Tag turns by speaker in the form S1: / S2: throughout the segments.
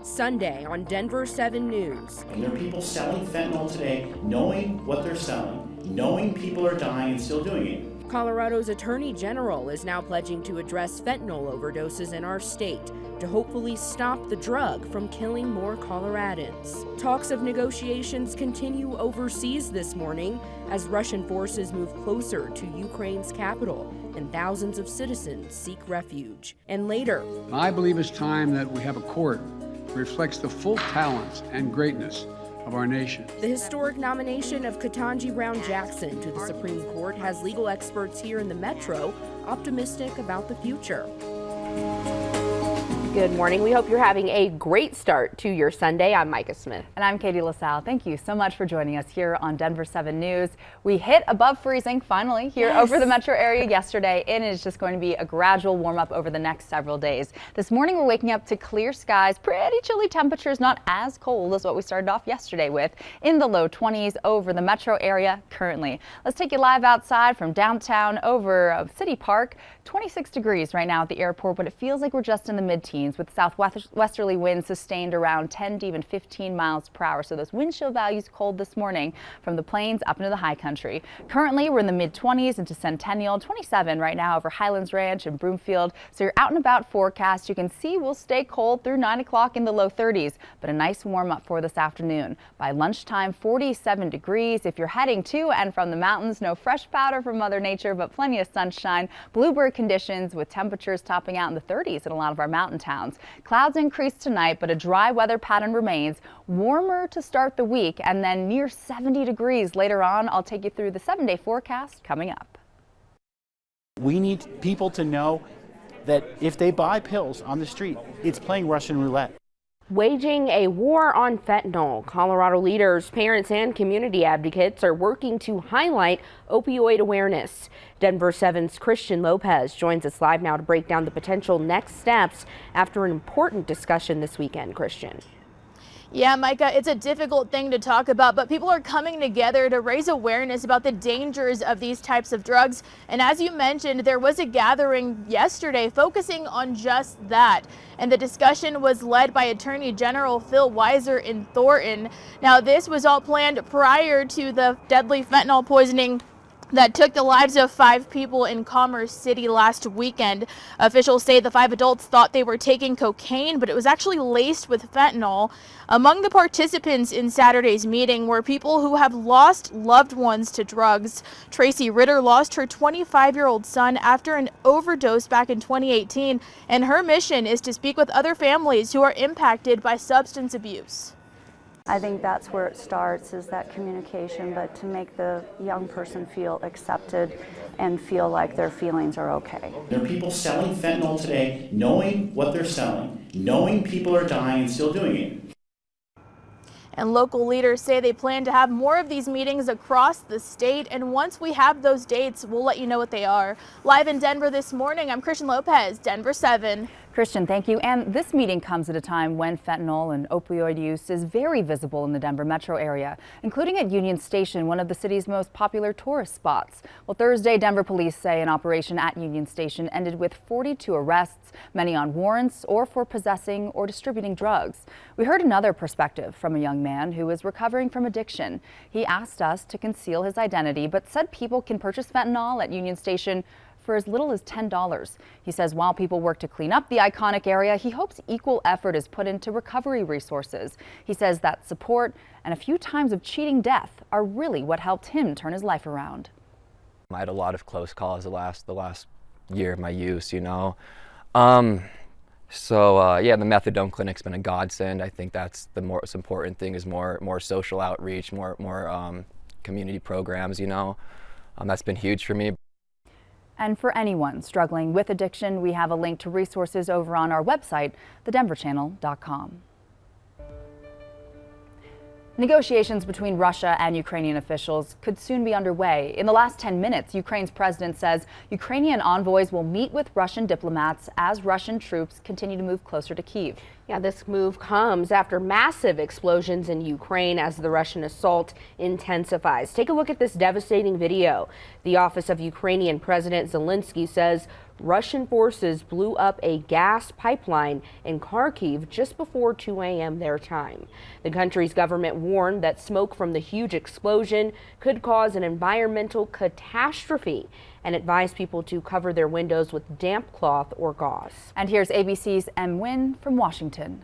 S1: Sunday on Denver 7 News.
S2: And there are people selling fentanyl today, knowing what they're selling, knowing people are dying and still doing it.
S1: Colorado's Attorney General is now pledging to address fentanyl overdoses in our state to hopefully stop the drug from killing more Coloradans. Talks of negotiations continue overseas this morning as Russian forces move closer to Ukraine's capital and thousands of citizens seek refuge. And later,
S3: I believe it's time that we have a court that reflects the full talents and greatness of our nation.
S1: The historic nomination of Ketanji Brown Jackson to the Supreme Court has legal experts here in the Metro optimistic about the future. Good morning. We hope you're having a great start to your Sunday. I'm Micah Smith.
S4: And I'm Katie LaSalle. Thank you so much for joining us here on Denver 7 News. We hit above freezing finally here over the metro area yesterday, and it's just going to be a gradual warm up over the next several days. This morning we're waking up to clear skies, pretty chilly temperatures, not as cold as what we started off yesterday with, in the low 20s over the metro area currently. Let's take you live outside from downtown over City Park. 26 degrees right now at the airport, but it feels like we're just in the mid-teens with southwesterly winds sustained around 10 to even 15 miles per hour. So those wind chill values cold this morning from the plains up into the high country. Currently, we're in the mid-20s into Centennial, 27 right now over Highlands Ranch and Broomfield. So you're out and about forecast. You can see we'll stay cold through 9 o'clock in the low 30s, but a nice warm up for this afternoon. By lunchtime, 47 degrees. If you're heading to and from the mountains, no fresh powder from Mother Nature, but plenty of sunshine. Bluebird conditions with temperatures topping out in the 30s in a lot of our mountain towns. Clouds increase tonight, but a dry weather pattern remains. Warmer to start the week and then near 70 degrees later on. I'll take you through the 7-day forecast coming up.
S2: We need people to know that if they buy pills on the street, it's playing Russian roulette.
S1: Waging a war on fentanyl, Colorado leaders, parents, and community advocates are working to highlight opioid awareness. Denver 7's Christian Lopez joins us live now to break down the potential next steps after an important discussion this weekend. Christian.
S5: Yeah, Micah, it's a difficult thing to talk about, but people are coming together to raise awareness about the dangers of these types of drugs. And as you mentioned, there was a gathering yesterday focusing on just that. And the discussion was led by Attorney General Phil Weiser in Thornton. Now, this was all planned prior to the deadly fentanyl poisoning that took the lives of 5 people in Commerce City last weekend. Officials say the 5 adults thought they were taking cocaine, but it was actually laced with fentanyl. Among the participants in Saturday's meeting were people who have lost loved ones to drugs. Tracy Ritter lost her 25-year-old son after an overdose back in 2018, and her mission is to speak with other families who are impacted by substance abuse.
S6: I think that's where it starts, is that communication, but to make the young person feel accepted and feel like their feelings are okay.
S2: There are people selling fentanyl today, knowing what they're selling, knowing people are dying and still doing it.
S5: And local leaders say they plan to have more of these meetings across the state. And once we have those dates, we'll let you know what they are. Live in Denver this morning, I'm Christian Lopez, Denver 7.
S4: Christian, thank you. And this meeting comes at a time when fentanyl and opioid use is very visible in the Denver metro area, including at Union Station, one of the city's most popular tourist spots. Well, Thursday, Denver police say an operation at Union Station ended with 42 arrests, many on warrants or for possessing or distributing drugs. We heard another perspective from a young man who is recovering from addiction. He asked us to conceal his identity, but said people can purchase fentanyl at Union Station for as little as $10. He says while people work to clean up the iconic area, he hopes equal effort is put into recovery resources. He says that support and a few times of cheating death are really what helped him turn his life around.
S7: I had a lot of close calls the last year of my use, you know. Yeah, the methadone clinic's been a godsend. I think that's the most important thing, is more social outreach, more community programs, you know. That's been huge for me.
S4: And for anyone struggling with addiction, we have a link to resources over on our website, thedenverchannel.com. Negotiations between Russia and Ukrainian officials could soon be underway. In the last 10 minutes, Ukraine's president says Ukrainian envoys will meet with Russian diplomats as Russian troops continue to move closer to Kyiv.
S1: Yeah, this move comes after massive explosions in Ukraine as the Russian assault intensifies. Take a look at this devastating video. The office of Ukrainian President Zelensky says Russian forces blew up a gas pipeline in Kharkiv just before 2 a.m. their time. The country's government warned that smoke from the huge explosion could cause an environmental catastrophe and advised people to cover their windows with damp cloth or gauze.
S4: And here's ABC's M. Nguyen from Washington.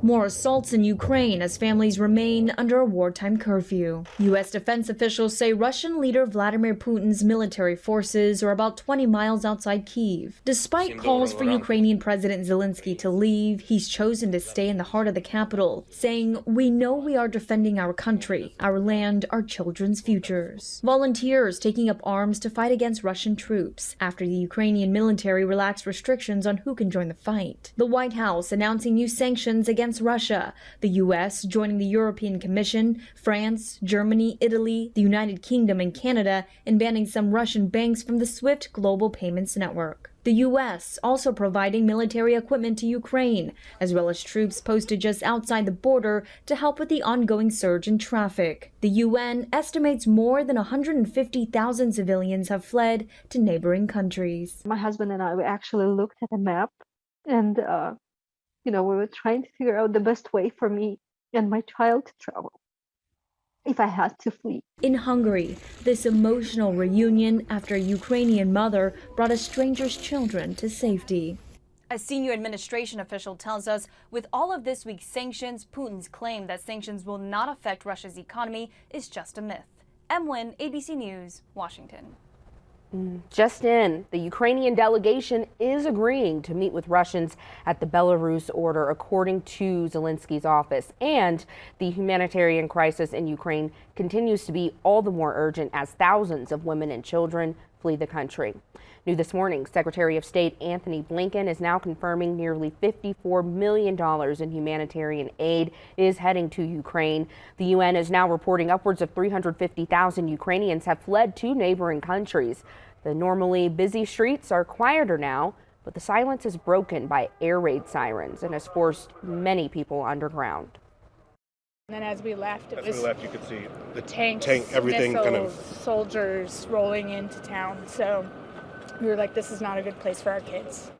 S8: More assaults in Ukraine as families remain under a wartime curfew. U.S. defense officials say Russian leader Vladimir Putin's military forces are about 20 miles outside Kyiv. Despite calls for Ukrainian President Zelensky to leave, he's chosen to stay in the heart of the capital, saying, "We know we are defending our country, our land, our children's futures." Volunteers taking up arms to fight against Russian troops after the Ukrainian military relaxed restrictions on who can join the fight. The White House announcing new sanctions against Russia, the U.S. joining the European Commission, France, Germany, Italy, the United Kingdom, and Canada in banning some Russian banks from the SWIFT global payments network. The U.S. also providing military equipment to Ukraine, as well as troops posted just outside the border to help with the ongoing surge in traffic. The UN estimates more than 150,000 civilians have fled to neighboring countries.
S9: My husband and I, we actually looked at a map and we were trying to figure out the best way for me and my child to travel if I had to flee.
S8: In Hungary, this emotional reunion after a Ukrainian mother brought a stranger's children to safety.
S10: A senior administration official tells us with all of this week's sanctions, Putin's claim that sanctions will not affect Russia's economy is just a myth. M. Nguyen, ABC News, Washington.
S1: Just in, the Ukrainian delegation is agreeing to meet with Russians at the Belarus border, according to Zelensky's office. And the humanitarian crisis in Ukraine continues to be all the more urgent as thousands of women and children flee the country. New this morning, Secretary of State Anthony Blinken is now confirming nearly $54 million in humanitarian aid is heading to Ukraine. The UN is now reporting upwards of 350,000 Ukrainians have fled to neighboring countries. The normally busy streets are quieter now, but the silence is broken by air raid sirens and has forced many people underground.
S11: And then as we left,
S12: you could see the
S11: tanks,
S12: everything
S11: missiles,
S12: kind of
S11: soldiers rolling into town. So we were like, this is not a good place for our kids.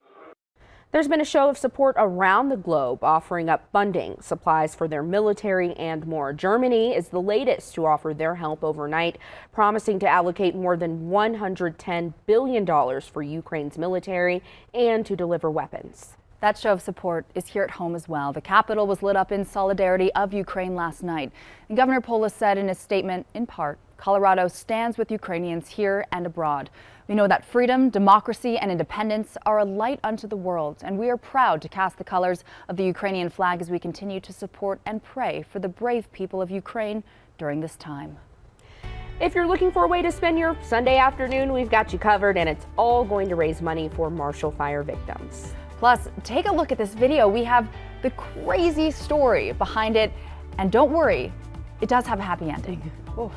S1: There's been a show of support around the globe offering up funding, supplies for their military and more. Germany is the latest to offer their help overnight, promising to allocate more than $110 billion for Ukraine's military and to deliver weapons.
S4: That show of support is here at home as well. The Capitol was lit up in solidarity of Ukraine last night. And Governor Polis said in his statement, in part, Colorado stands with Ukrainians here and abroad. We know that freedom, democracy, and independence are a light unto the world, and we are proud to cast the colors of the Ukrainian flag as we continue to support and pray for the brave people of Ukraine during this time.
S1: If you're looking for a way to spend your Sunday afternoon, we've got you covered, and it's all going to raise money for Marshall Fire victims.
S4: Plus, take a look at this video. We have the crazy story behind it, and don't worry, it does have a happy ending. Oof.